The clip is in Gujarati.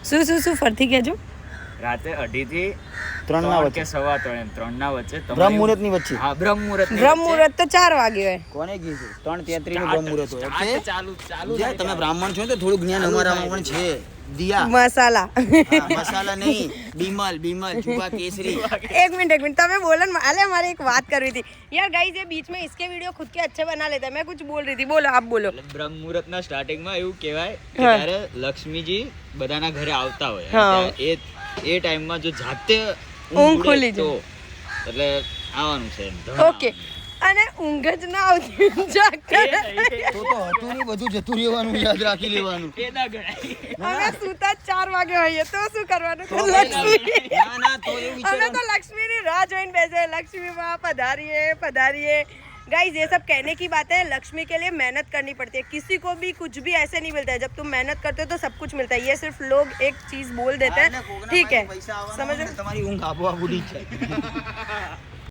શું ફરતી કહેજો. રાતે 2:30 થી 3 ના 3 વચ્ચે કે 3:15 3 ના વચ્ચે બ્રહ્મ મુહૂર્ત ની વચ્ચે. હા બ્રહ્મ મુહૂર્ત બ્રહ્મ મુહૂર્ત તો 4 વાગે હોય. કોને કીધું 3:33 નું બ્રહ્મ મુહૂર્ત હોય છે. ચાલુ જે તમે બ્રાહ્મણ છો તો થોડું જ્ઞાન અમારામાં પણ છે. દિયા મસાલા. મસાલા નહીં, બીમલ ચૂપા કેસરી. एक मिनट तमें बोलन. अरे हमारे एक बात कर रही थी यार गाइस, ये बीच में इसके वीडियो खुद के अच्छे बना लेते हैं. मैं कुछ बोल रही थी, बोलो आप बोलो. બ્રહ્મ મુહૂર્ત ના સ્ટાર્ટિંગ માં એવું કહેવાય કે ત્યારે લક્ષ્મીજી બધાના ઘરે આવતા હોય. એ ટાઈમ માં જો જાતે ઊંઘ ખુલી તો એટલે આવવાનું છે. ઓકે. અને ઊંઘ જ ના આવતી જાગતા તો હતું ને બધું જતું રહેવાનું, યાદ રાખી લેવાનું. એ ના ગણાય. અમે સુતા 4 વાગે હોઈએ તો શું કરવાનું? તો લક્ષ્મી. ના તો એવું અમે વિચારો. तो लक्ष्मी की राह जोइन बैठे. लक्ष्मी माँ पधारिए. गाइस ये सब कहने की बात है. लक्ष्मी के लिए मेहनत करनी पड़ती है. किसी को भी कुछ भी ऐसे नहीं मिलता है. जब तुम मेहनत करते हो तो सब कुछ मिलता है. ये सिर्फ लोग एक चीज बोल देते हैं, ठीक है? समझ रहे हो? તમારી ઊંઘ આપોઆપ ઉડી જાય.